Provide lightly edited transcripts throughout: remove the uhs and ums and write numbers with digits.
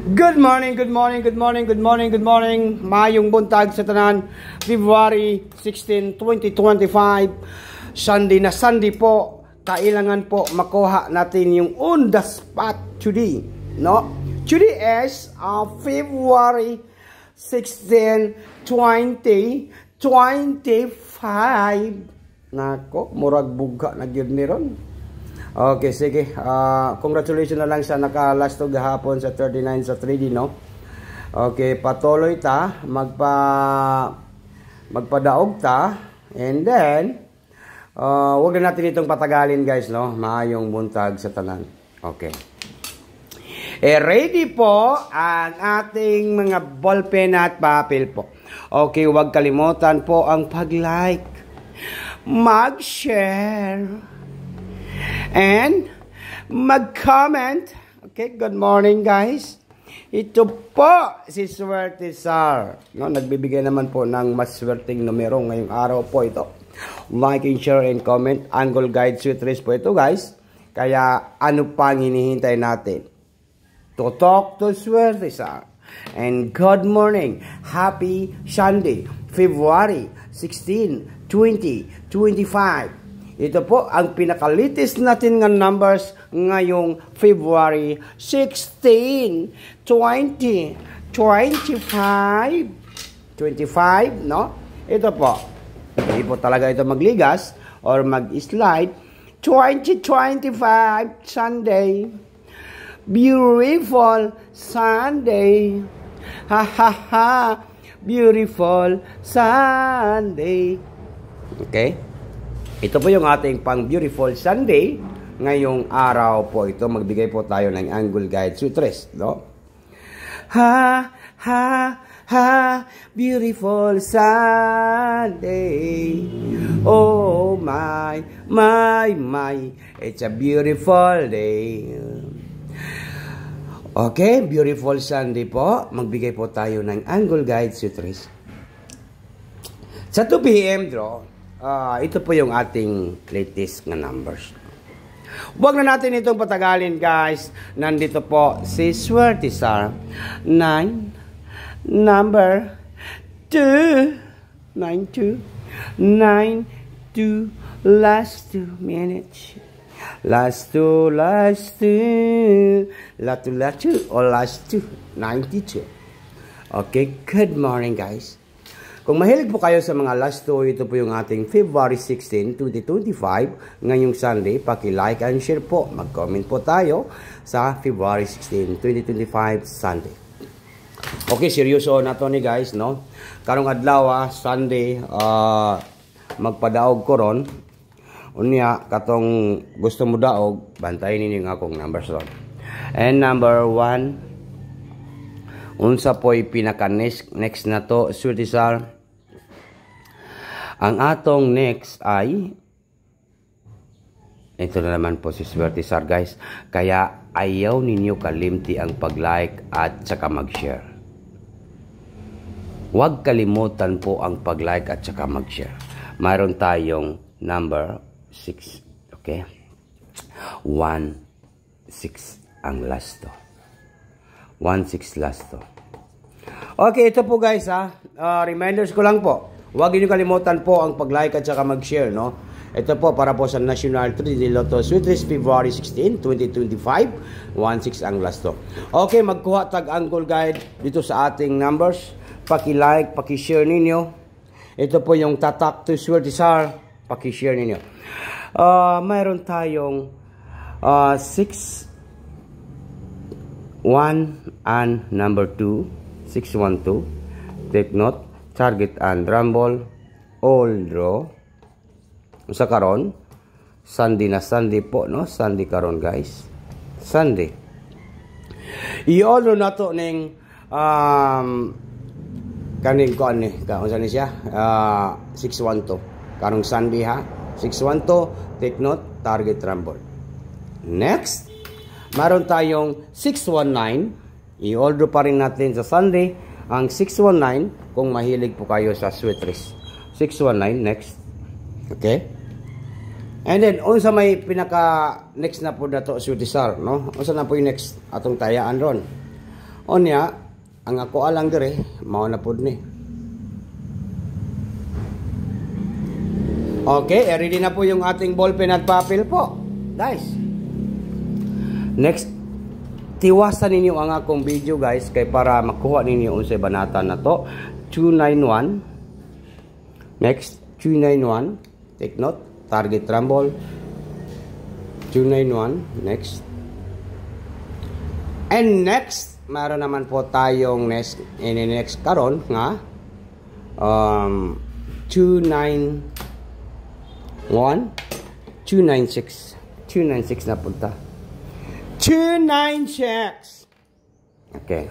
Good morning, good morning, good morning, good morning, good morning. Mayong buntag sa tanan. February 16, 2025. Sunday na Sunday po. Kailangan po makuha natin yung on the spot today. No? Today is February 16, 2025. Nako, murag buga na gyud ni ron. Okay, sige. Congratulations na lang sa naka-last to gahapon sa 39 sa 3D, no? Okay, patuloy ta. Magpadaog ta. And then, wag na natin itong patagalin, guys, no? Maayong buntag sa tanan. Okay. Ready po ang ating mga ballpen at papel po. Okay, wag kalimutan po ang pag-like, mag-share, and mag-comment. Okay, good morning, guys. Ito po si Swerte Sar. No, nagbibigay naman po ng mas swerteng numero ngayong araw po ito. Like and share and comment. Angle Guide Sweet Race po ito, guys. Kaya ano pang hinihintay natin? To talk to Swerte Sar. And good morning. Happy Sunday, February 16, 2025. Ito po ang pinakalitis natin ng numbers ngayong February 16, 2025. 25, no? Ito po. Hindi po talaga ito magligas or mag-slide. 2025 Sunday. Beautiful Sunday. Ha ha ha. Beautiful Sunday. Okay? Ito po yung ating pang beautiful Sunday. Ngayong araw po ito, magbigay po tayo ng Angle Guide Sutres, no? Ha, ha, ha, beautiful Sunday. Oh my, my, my, it's a beautiful day. Okay, beautiful Sunday po. Magbigay po tayo ng Angle Guide Sutres. Sa 2 p.m. draw, ito po yung ating latest na numbers. Huwag na natin itong patagalin, guys. Nandito po si Swerte Sar. 9, number 2, 9, 2, 9, 2, last 2 minutes. Last 2, last 2, last 2, or last 2, 92. Okay, good morning, guys. Kung mahilig po kayo sa mga last 2, ito po yung ating February 16, 2025, ngayong Sunday. Paki-like and share po. Mag-comment po tayo sa February 16, 2025, Sunday. Okay, seryoso na to ni guys, no? Karong adlaw, Sunday, magpadaog ko ron. Unya, katong gusto mo daog, bantayin ninyo nga akong numbers ron. And number 1, unsa po'y pinaka-next na to, Swerte Sar. Ang atong next ay, ito na naman po si Swerte Sar, guys. Kaya ayaw ninyo kalimti ang pag-like at saka mag-share. Huwag kalimutan po ang pag-like at saka mag-share. Mayroon tayong number 6. Okay? 1, 6 ang last to. 1, 6 last to. Okay, ito po guys reminders ko lang po. Huwag niyo kalimutan po ang pag-like at saka mag-share, no? Ito po para po sa National 3D Lotto Sweet Race February 16, 2025. 1-6 ang last to. Okay, magkuha tag Angle Guide dito sa ating numbers. Paki-like, paki-share ninyo. Ito po yung tatak to Swerte Sar. Paki-share ninyo. Mayroon tayong 6, 1 and number 2, 612. Take note, target and rumble, all draw. Sa karon, Sunday na Sunday po, no? Sunday karon, guys. Sunday. I-all draw na to ning kaning ko ani, unsa ni siya? 612. Karong Sunday ha. 612, take note, target rumble. Next, meron tayong 619. I-all draw pa rin natin sa Sunday ang 619 kung mahilig po kayo sa Sweet Race. 619 next. Okay? And then unsa may pinaka next na po dato Swerte Sar, no? Unsa na po yung next atong tayaan ron? Onya, ang ako alang dire, mao na pud ni. Okay, ready na po yung ating ballpen at papel po. Guys. Next, tiwasan ninyo ang akong video guys kay para makuha ninyo unsay banatan na to. 291. Next, 291. Take note, target rumble. 291. Next. And next, meron naman po tayong next karon nga 291 296 296 na punta. 296. Okay.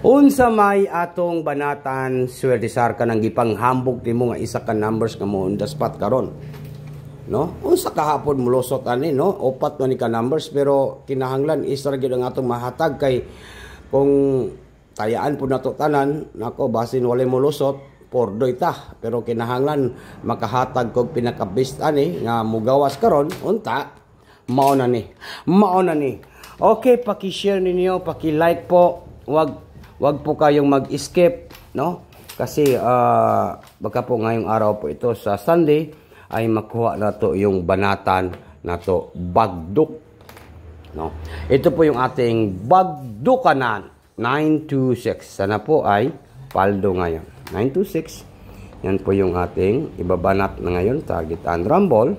Unsa may atong banatan swertisar ka nang gipanghambog nimo nga isa ka numbers nga mo on the spot karon. No? Unsa kahapon mulusot ani no? Opat man ni ka numbers pero kinahanglan isa ra gyud ang atong mahatag kay kung tayaan pud nato tanan nako basin walay mulusot pordoy ta pero kinahanglan makahatag kog pinaka-best ani nga mugawas karon unta mao na ni. Okay, paki-share ninyo, paki-like po. Wag po kayong mag-skip, no? Kasi baka po ngayong araw po ito sa Sunday ay makuha na to yung banatan na to bagduk, no? Ito po yung ating bagdukanan 926. Sana po ay paldo ngayon. 926. Yan po yung ating ibabanat na ngayon, target and rumble.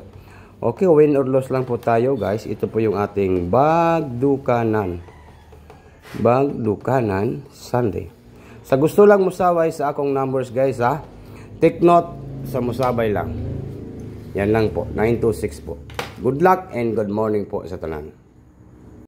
Okay, win or loss lang po tayo, guys. Ito po yung ating bagdukanan. Bagdukanan Sunday. Sa gusto lang musabay sa akong numbers, guys, ha? Take note sa musabay lang. Yan lang po, 926 po. Good luck and good morning po sa tanan.